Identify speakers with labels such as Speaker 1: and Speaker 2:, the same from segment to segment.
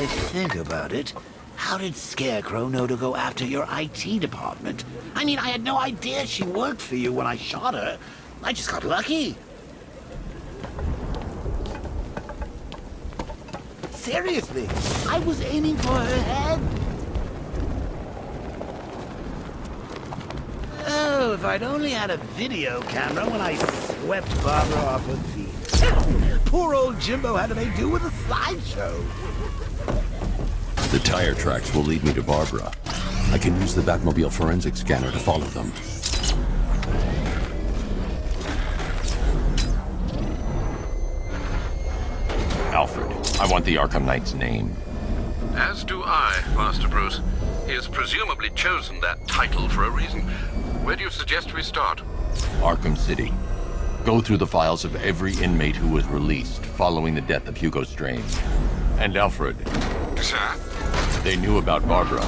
Speaker 1: I think about it, how did Scarecrow know to go after your IT department? I mean, I had no idea she worked for you when I shot her. I just got lucky. Seriously, I was aiming for her head. Oh, if I'd only had a video camera when I swept Barbara off her feet. Poor old Jimbo had to make do with a slideshow.
Speaker 2: The tire tracks will lead me to Barbara. I can use the Batmobile forensic scanner to follow them. Alfred, I want the Arkham Knight's name.
Speaker 3: As do I, Master Bruce. He has presumably chosen that title for a reason. Where do you suggest we start?
Speaker 2: Arkham City. Go through the files of every inmate who was released following the death of Hugo Strange. And Alfred.
Speaker 3: Sir?
Speaker 2: They knew about Barbara.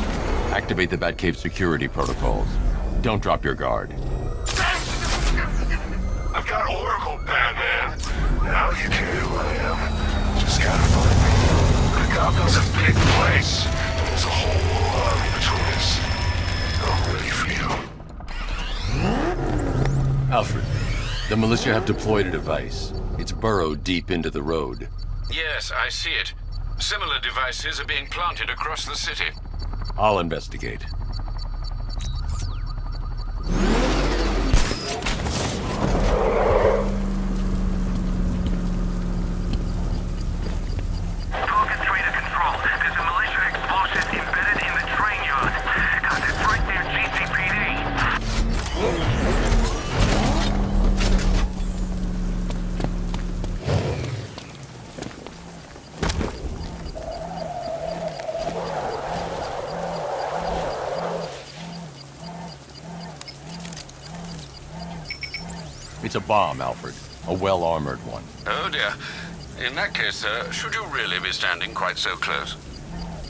Speaker 2: Activate the Batcave security protocols. Don't drop your guard.
Speaker 4: I've got Oracle, Batman. Now you can hear who I am. Just gotta find me. Gotham's a big place. There's a whole army between us. I'm ready for you.
Speaker 2: Alfred, the militia have deployed a device. It's burrowed deep into the road.
Speaker 3: Yes, I see it. Similar devices are being planted across the city.
Speaker 2: I'll investigate.
Speaker 5: Target trader control. There's a militia explosive embedded in the train yard. God, it's right there, GCPD.
Speaker 2: It's a bomb, Alfred. A well-armored one.
Speaker 3: Oh dear. In that case, sir, should you really be standing quite so close?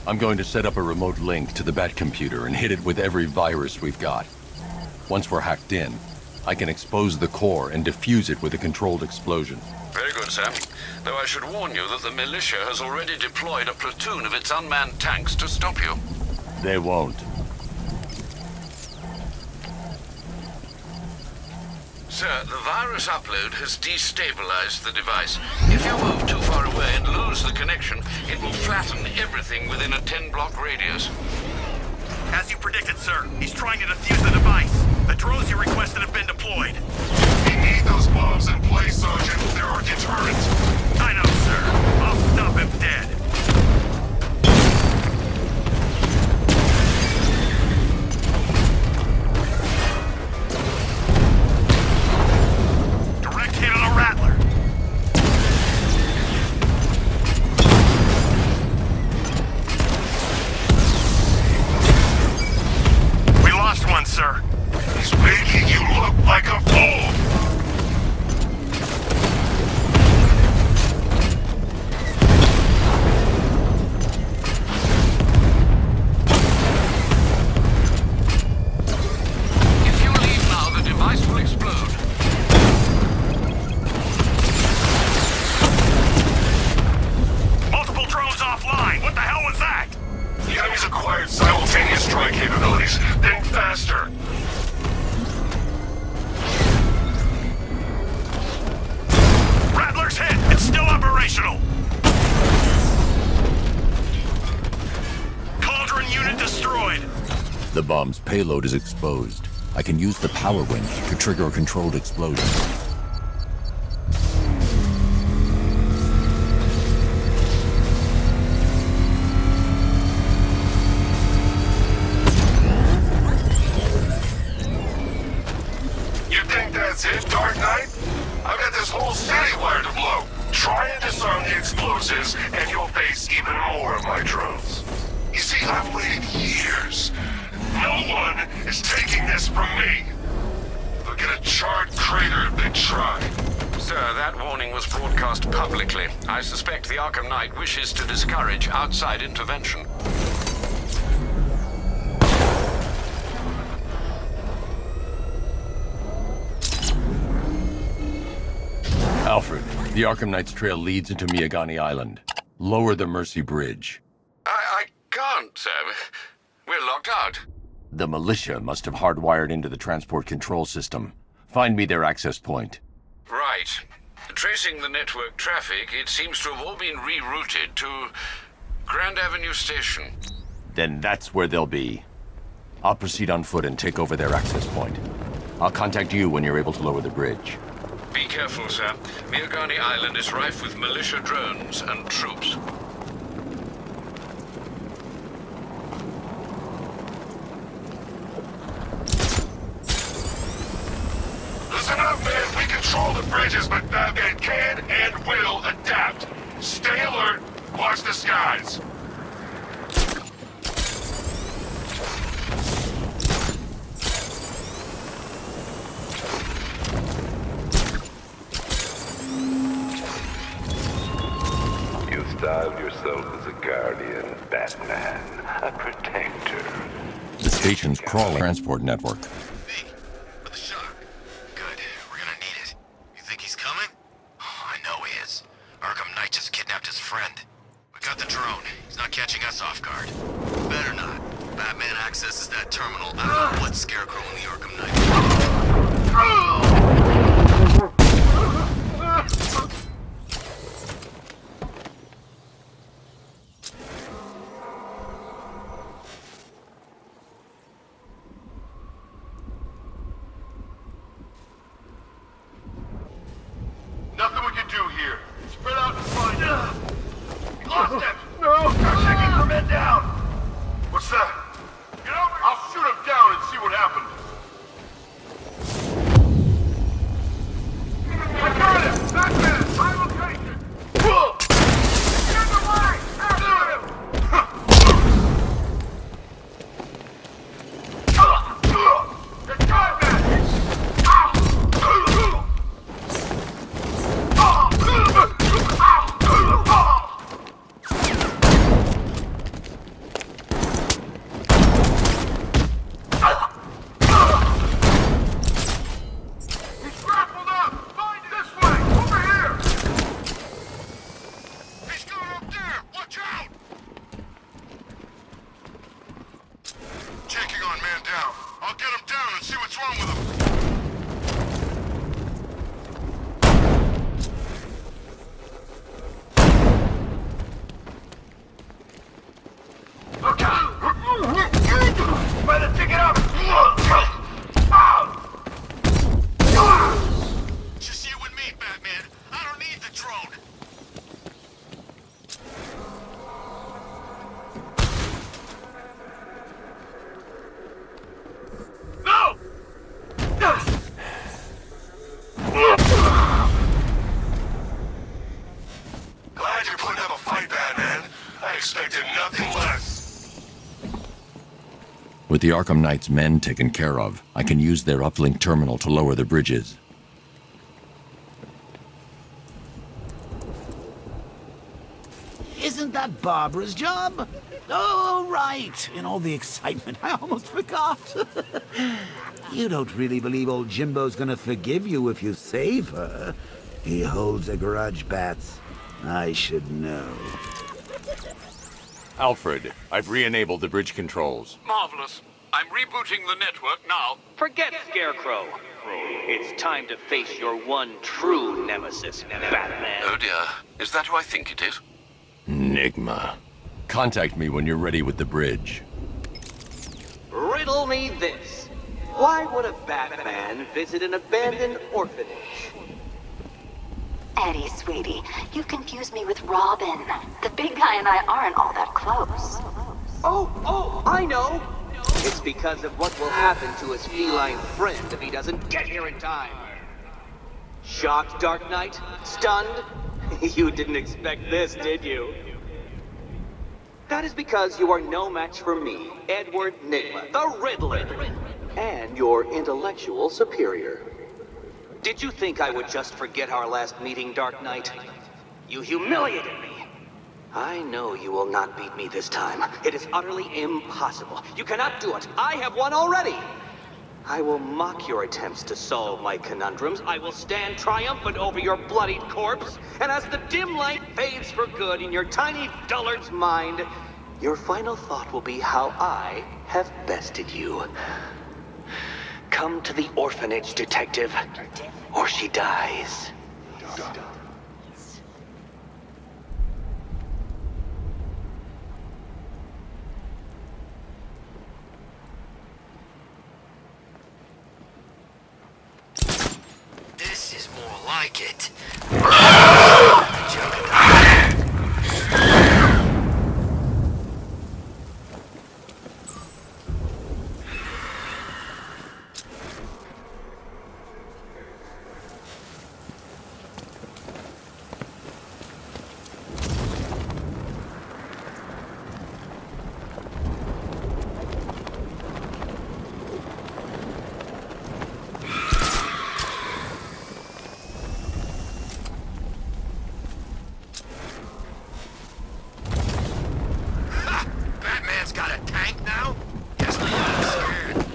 Speaker 2: I'm going to set up a remote link to the Bat computer and hit it with every virus we've got. Once we're hacked in, I can expose the core and defuse it with a controlled explosion.
Speaker 3: Very good, sir. Though I should warn you that the militia has already deployed a platoon of its unmanned tanks to stop you.
Speaker 2: They won't.
Speaker 3: Sir, the virus upload has destabilized the device. If you move too far away and lose the connection, it will flatten everything within a 10-block radius.
Speaker 5: As you predicted, sir, he's trying to defuse the device. The drones you requested have been deployed.
Speaker 4: We need those bombs in place, Sergeant. They're our deterrent.
Speaker 5: I know, sir. I'll stop him dead. Direct hit on a Rattler. We lost one, sir.
Speaker 4: He's making you look like a fool.
Speaker 3: If you leave now, the device will explode.
Speaker 5: Multiple drones offline. What the hell was that?
Speaker 4: The enemy's acquired simultaneous strike capabilities. Then faster.
Speaker 5: Rattler's hit. It's still operational. Cauldron unit destroyed.
Speaker 2: The bomb's payload is exposed. I can use the power winch to trigger a controlled explosion.
Speaker 4: You think that's it, Dark Knight? I've got this whole city wired to blow. Try and disarm the explosives, and you'll face even more of my drones. You see, I've waited years. No one is taking this from me. They'll get a charred crater if they try.
Speaker 3: Sir, that warning was broadcast publicly. I suspect the Arkham Knight wishes to discourage outside intervention.
Speaker 2: Alfred, the Arkham Knight's trail leads into Miyagani Island. Lower the Mercy Bridge.
Speaker 3: isn't, sir. We're locked out.
Speaker 2: The militia must have hardwired into the transport control system. Find me their access point.
Speaker 3: Right. Tracing the network traffic, it seems to have all been rerouted to Grand Avenue Station.
Speaker 2: Then that's where they'll be. I'll proceed on foot and take over their access point. I'll contact you when you're able to lower the bridge.
Speaker 3: Be careful, sir. Miagani Island is rife with militia drones and troops.
Speaker 4: Listen up, man. We control the bridges, but Batman can and will adapt. Stay alert. Watch the skies.
Speaker 6: You styled yourself as a guardian, Batman, a protector.
Speaker 2: The station's crawling transport network.
Speaker 7: Me? With the shock. Good. We're gonna need it. You think he's coming? Oh, I know he is. Arkham Knight just kidnapped his friend. We got the drone. He's not catching us off guard. Better not. Batman accesses that terminal. I don't know what Scarecrow and the Arkham Knight.
Speaker 4: Nothing we can do here. Spread out and find him. We lost him. No. Start checking for men down. What's that? Get over here. I'll shoot him down and see what happens. I got him. Batman, high location. Get in the way. After him. It's Batman. He's grappled up! Find it! This way! Over here! He's going up there! Watch out! Taking on man down. I'll get him down and see what's wrong with him. Look out! Better pick it up!
Speaker 7: Just you and me, Batman. I don't need the drone.
Speaker 4: No! Glad you're putting up a fight, Batman. I expected nothing less.
Speaker 2: With the Arkham Knight's men taken care of, I can use their uplink terminal to lower the bridges.
Speaker 1: Isn't that Barbara's job? Oh, right. In all the excitement, I almost forgot. You don't really believe old Jimbo's gonna forgive you if you save her. He holds a grudge, Bats. I should know.
Speaker 2: Alfred, I've re-enabled the bridge controls.
Speaker 3: Marvelous. I'm rebooting the network now.
Speaker 8: Forget Scarecrow. It's time to face your one true nemesis, Batman.
Speaker 3: Oh dear. Is that who I think it is?
Speaker 2: Enigma. Contact me when you're ready with the bridge.
Speaker 8: Riddle me this. Why would a Batman visit an abandoned orphanage?
Speaker 9: Eddie, sweetie, you confused me with Robin. The big guy and I aren't all that close.
Speaker 8: Oh, I know. It's because of what will happen to his feline friend if he doesn't get here in time. Shocked, Dark Knight? Stunned? You didn't expect this, did you? That is because you are no match for me, Edward Nigma, the Riddler, and your intellectual superior. Did you think I would just forget our last meeting, Dark Knight? You humiliated me. I know you will not beat me this time. It is utterly impossible. You cannot do it. I have won already. I will mock your attempts to solve my conundrums. I will stand triumphant over your bloodied corpse. And as the dim light fades for good in your tiny dullard's mind, your final thought will be how I have bested you. Come to the orphanage, detective, or she dies.
Speaker 7: This is more like it. Batman's got a tank now? Guess I'm not scared.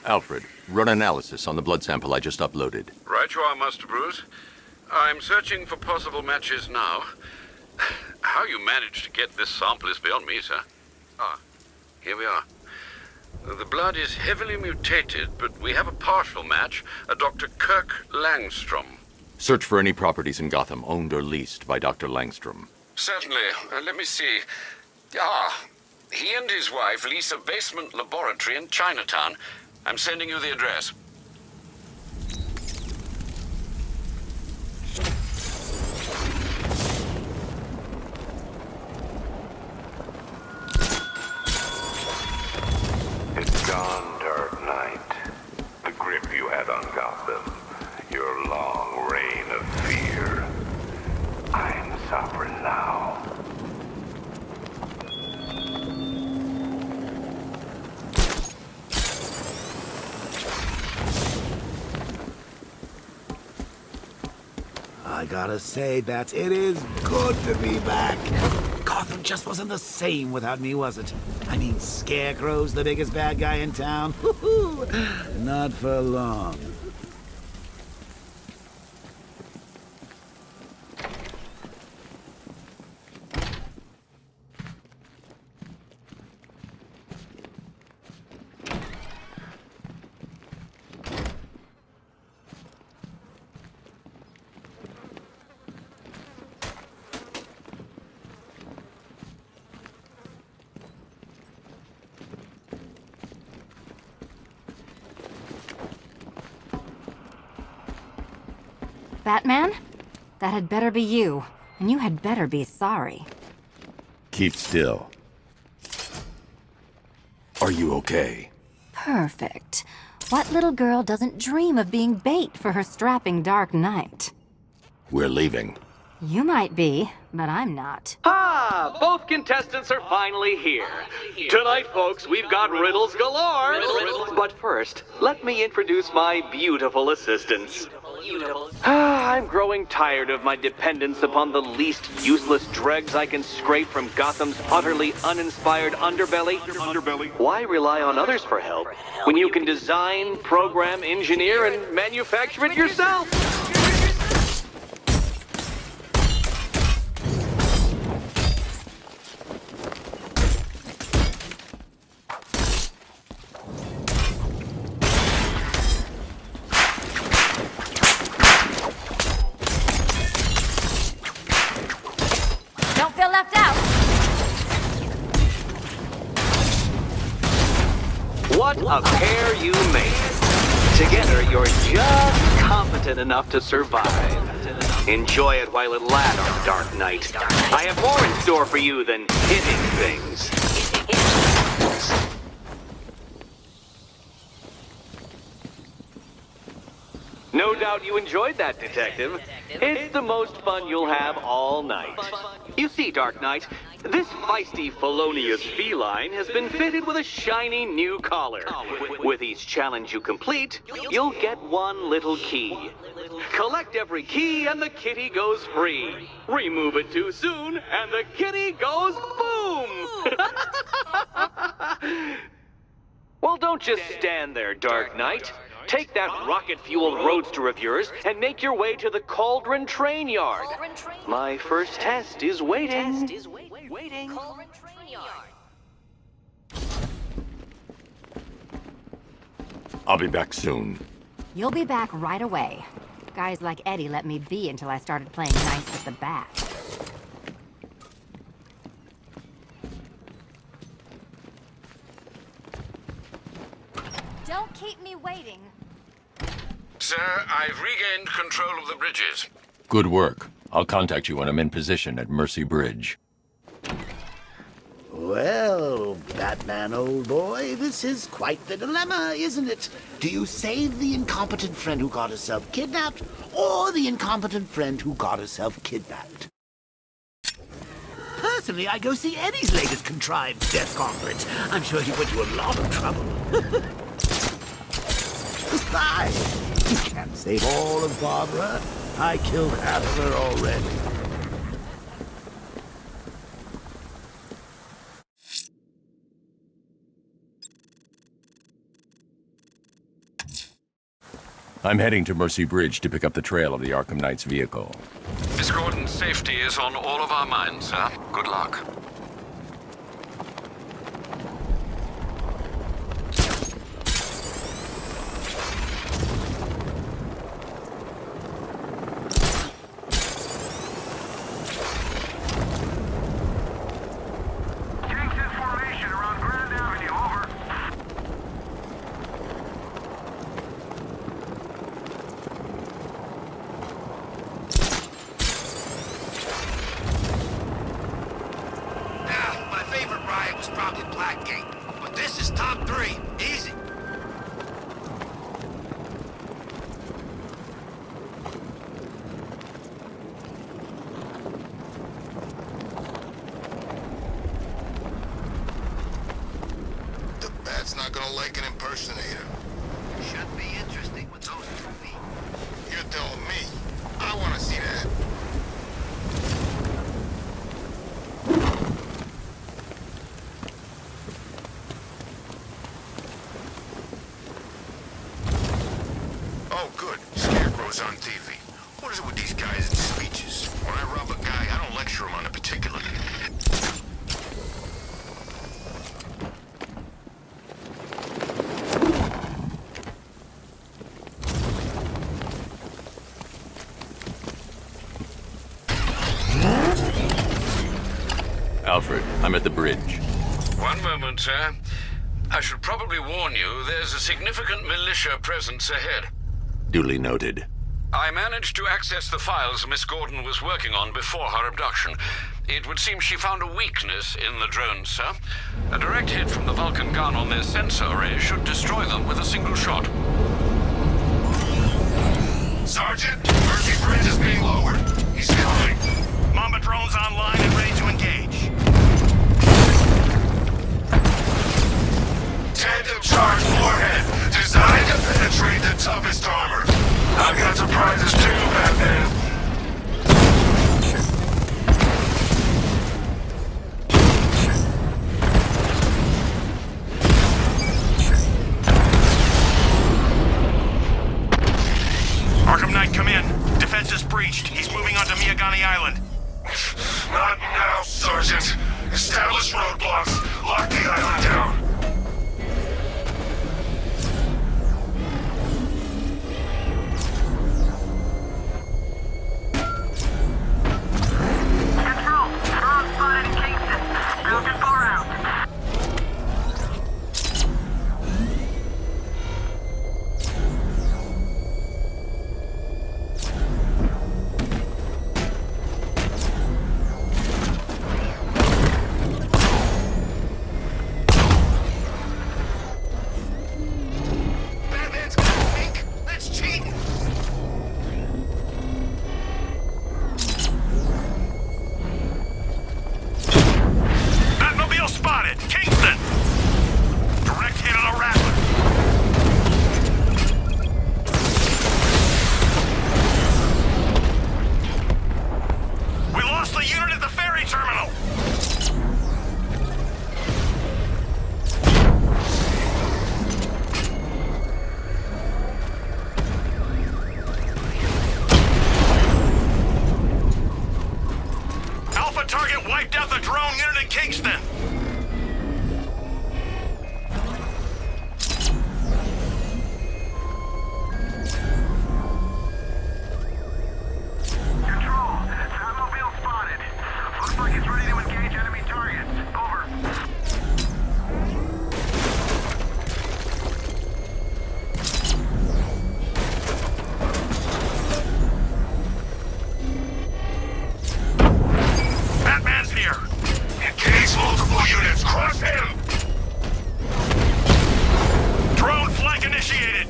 Speaker 2: Alfred, run analysis on the blood sample I just uploaded.
Speaker 3: Right you are, Master Bruce. I'm searching for possible matches now. How you managed to get this sample is beyond me, sir. Ah, here we are. The blood is heavily mutated, but we have a partial match, a Dr. Kirk Langstrom.
Speaker 2: Search for any properties in Gotham owned or leased by Dr. Langstrom.
Speaker 3: Certainly. Let me see. Ah, he and his wife lease a basement laboratory in Chinatown. I'm sending you the address.
Speaker 6: It's gone, Dark Knight. The grip you had on Gotham. Your long reign of fear. I'm sovereign now.
Speaker 1: I gotta say, Bats, it is good to be back. Gotham just wasn't the same without me, was it? I mean, Scarecrow's the biggest bad guy in town. Not for long.
Speaker 10: Batman? That had better be you, and you had better be sorry.
Speaker 2: Keep still. Are you okay?
Speaker 10: Perfect. What little girl doesn't dream of being bait for her strapping Dark Knight?
Speaker 2: We're leaving.
Speaker 10: You might be, but I'm not.
Speaker 8: Ah, both contestants are finally here. Tonight, folks, we've got riddles galore. But first, let me introduce my beautiful assistants. I'm growing tired of my dependence upon the least useless dregs I can scrape from Gotham's utterly uninspired underbelly. Why rely on others for help when you can design, program, engineer, and manufacture it yourself?
Speaker 10: Don't feel left out!
Speaker 8: What a pair you make. Together, you're just competent enough to survive. Enjoy it while it lasts, Dark Knight. I have more in store for you than hitting things. No doubt you enjoyed that, Detective. It's the most fun you'll have all night. You see, Dark Knight, this feisty, felonious feline has been fitted with a shiny new collar. With each challenge you complete, you'll get one little key. Collect every key and the kitty goes free. Remove it too soon and the kitty goes boom! Well, don't just stand there, Dark Knight. Take that rocket-fueled roadster of yours and make your way to the Cauldron Train Yard. My first test is waiting.
Speaker 2: I'll be back soon.
Speaker 10: You'll be back right away. Guys like Eddie let me be until I started playing nice with the bat. Don't keep me waiting.
Speaker 3: Sir, I've regained control of the bridges.
Speaker 2: Good work. I'll contact you when I'm in position at Mercy Bridge.
Speaker 1: Well, Batman, old boy, this is quite the dilemma, isn't it? Do you save the incompetent friend who got herself kidnapped, or the incompetent friend who got herself kidnapped? Personally, I go see Eddie's latest contrived death gauntlet. I'm sure he put you a lot of trouble. Besides, you can't save all of Barbara. I killed half of her already.
Speaker 2: I'm heading to Mercy Bridge to pick up the trail of the Arkham Knight's vehicle.
Speaker 3: Miss Gordon's safety is on all of our minds, sir. Good luck.
Speaker 4: That's not gonna like an impersonator.
Speaker 7: Should be interesting with those 2 feet.
Speaker 4: You're telling me. I wanna see that. Oh, good. Scarecrow's on TV. What is it with these guys and speeches? When I rob a guy, I don't lecture him on a particular.
Speaker 2: Alfred, I'm at the bridge.
Speaker 3: One moment, sir. I should probably warn you, there's a significant militia presence ahead.
Speaker 2: Duly noted.
Speaker 3: I managed to access the files Miss Gordon was working on before her abduction. It would seem she found a weakness in the drones, sir. A direct hit from the Vulcan gun on their sensor array should destroy them with a single shot.
Speaker 4: Sergeant, Mercy Bridge is being lowered. He's coming.
Speaker 5: Mamba drones online and ready to engage.
Speaker 4: Tandem charge warhead, designed to penetrate the toughest armor. I've got surprises too, Batman.
Speaker 5: Arkham Knight, come in. Defense is breached. He's moving onto Miyagani Island.
Speaker 4: Not now, Sergeant. Establish roadblocks. Lock the island down.
Speaker 5: Control. Drone spotted in Kingston. Falcon far out.
Speaker 7: wiped out the drone unit in Kingston!
Speaker 5: Control, Batmobile spotted. Looks like it's ready to engage enemy targets. Over.
Speaker 7: Batman's here!
Speaker 4: Engage multiple units. Cross him.
Speaker 7: Drone flank initiated!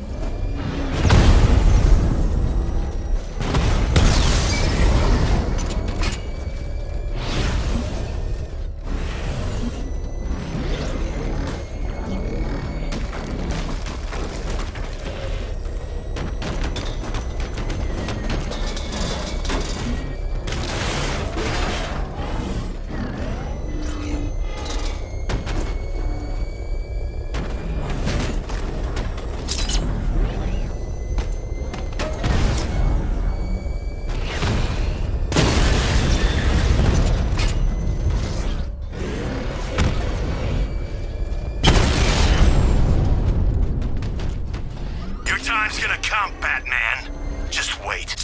Speaker 7: Your time's gonna come, Batman. Just wait.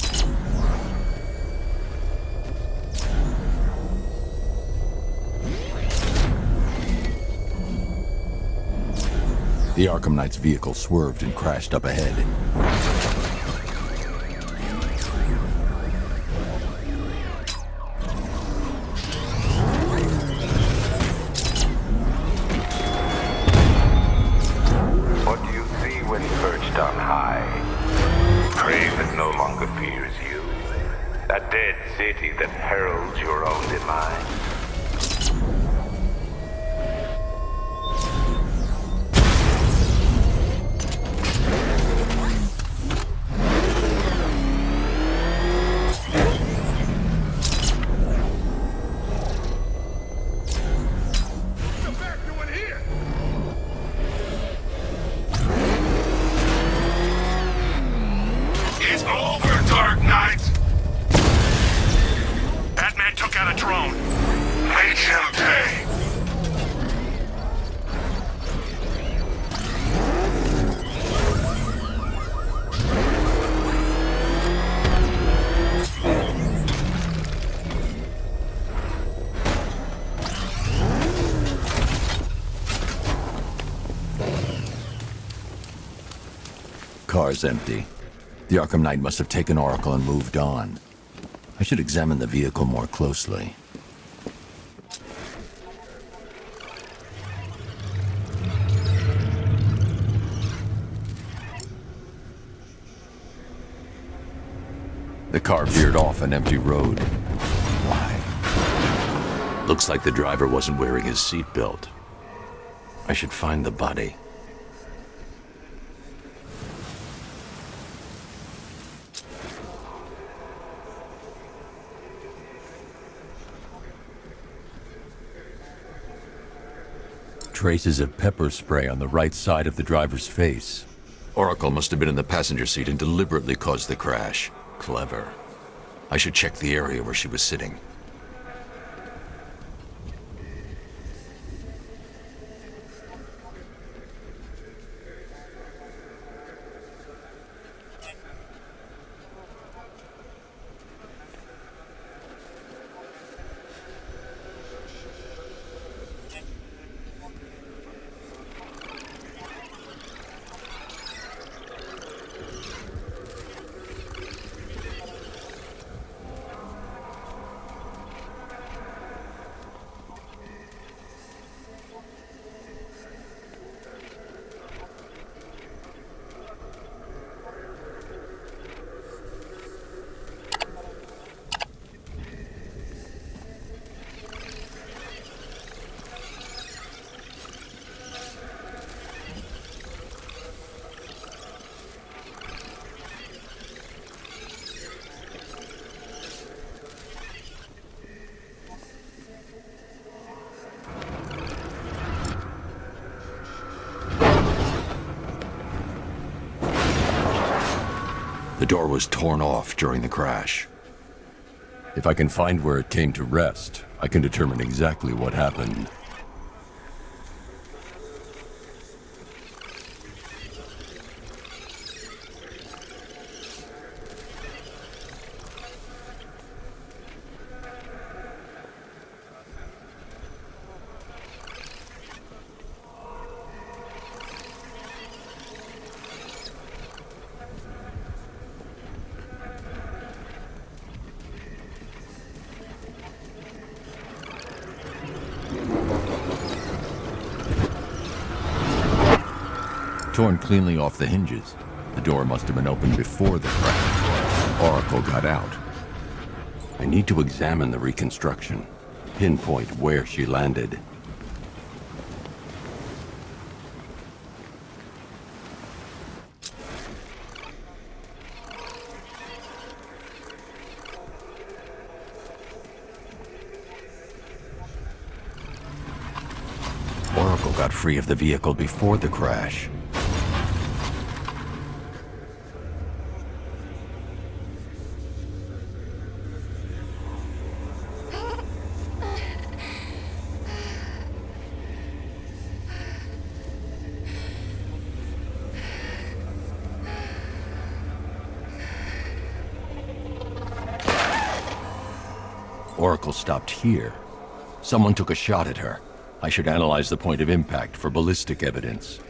Speaker 2: The Arkham Knight's vehicle swerved and crashed up ahead.
Speaker 6: What do you see when perched on high? Prey that no longer fears you. A dead city that heralds your own demise.
Speaker 4: It's over, Dark Knight.
Speaker 7: Batman took out a drone.
Speaker 4: Make him pay.
Speaker 2: Car's empty. The Arkham Knight must have taken Oracle and moved on. I should examine the vehicle more closely. The car veered off an empty road. Why? Looks like the driver wasn't wearing his seatbelt. I should find the body. Traces of pepper spray on the right side of the driver's face. Oracle must have been in the passenger seat and deliberately caused the crash. Clever. I should check the area where she was sitting. The door was torn off during the crash. If I can find where it came to rest, I can determine exactly what happened. Torn cleanly off the hinges. The door must have been opened before the crash. Oracle got out. I need to examine the reconstruction, pinpoint where she landed. Oracle got free of the vehicle before the crash. Oracle stopped here. Someone took a shot at her. I should analyze the point of impact for ballistic evidence.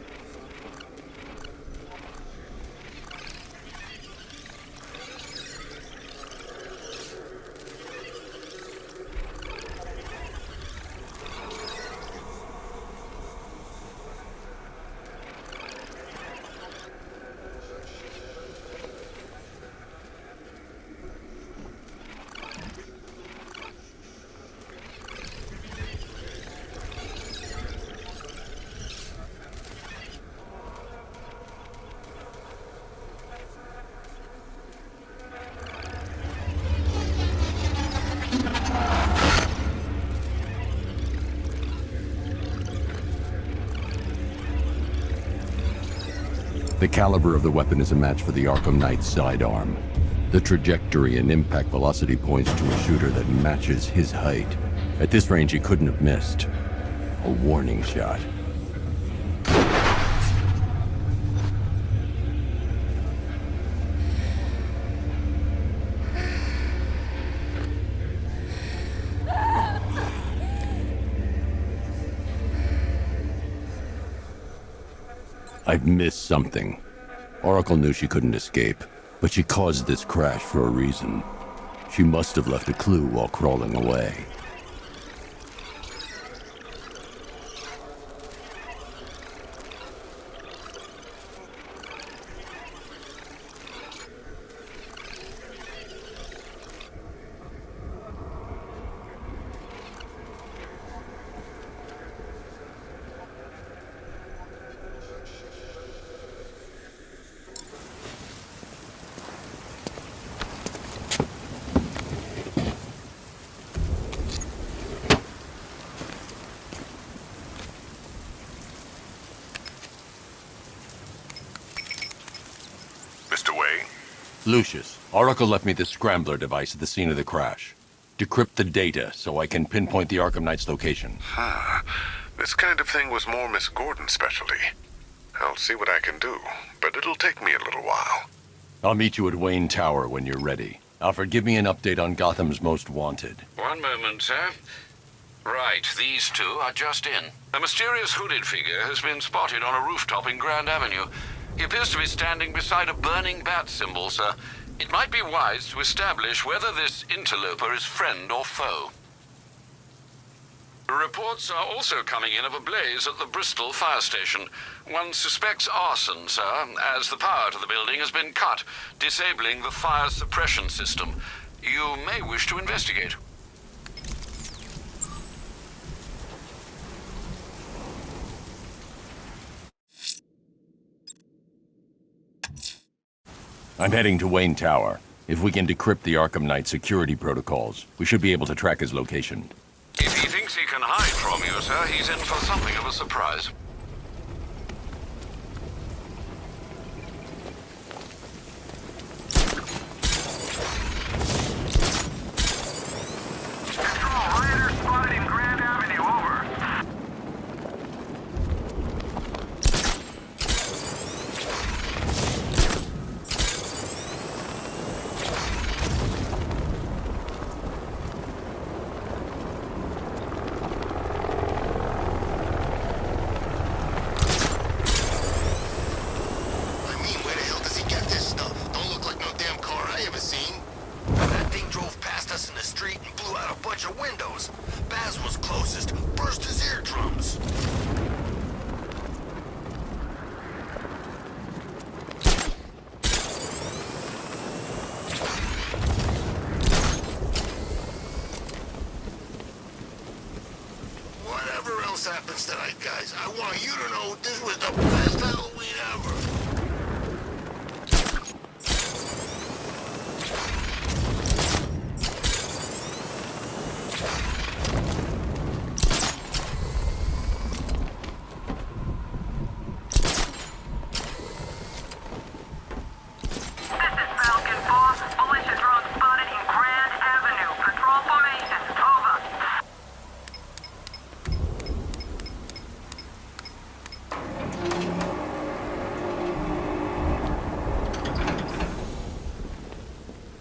Speaker 2: The caliber of the weapon is a match for the Arkham Knight sidearm. The trajectory and impact velocity points to a shooter that matches his height. At this range, he couldn't have missed. A warning shot. I've missed something. Oracle knew she couldn't escape, but she caused this crash for a reason. She must have left a clue while crawling away. Lucius, Oracle left me the scrambler device at the scene of the crash. Decrypt the data so I can pinpoint the Arkham Knight's location.
Speaker 4: This kind of thing was more Miss Gordon's specialty. I'll see what I can do, but it'll take me a little while.
Speaker 2: I'll meet you at Wayne Tower when you're ready. Alfred, give me an update on Gotham's Most Wanted.
Speaker 3: One moment, sir. Right, these two are just in. A mysterious hooded figure has been spotted on a rooftop in Grand Avenue. He appears to be standing beside a burning bat symbol, sir. It might be wise to establish whether this interloper is friend or foe. Reports are also coming in of a blaze at the Bristol fire station. One suspects arson, sir, as the power to the building has been cut, disabling the fire suppression system. You may wish to investigate.
Speaker 2: I'm heading to Wayne Tower. If we can decrypt the Arkham Knight security protocols, we should be able to track his location.
Speaker 3: If he thinks he can hide from you, sir, he's in for something of a surprise.
Speaker 5: Control, rioters
Speaker 7: street and blew out a bunch of windows. Baz was closest, burst his eardrums. Whatever else happens tonight, guys, I want you to know this was the best Halloween ever.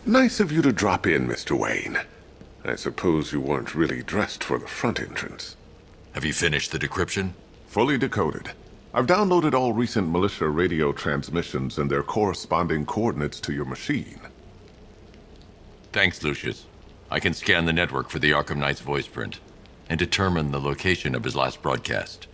Speaker 11: Nice of you to drop in, Mr. Wayne. I suppose you weren't really dressed for the front entrance.
Speaker 2: Have you finished the decryption?
Speaker 11: Fully decoded. I've downloaded all recent militia radio transmissions and their corresponding coordinates to your machine.
Speaker 2: Thanks, Lucius. I can scan the network for the Arkham Knight's voice print and determine the location of his last broadcast.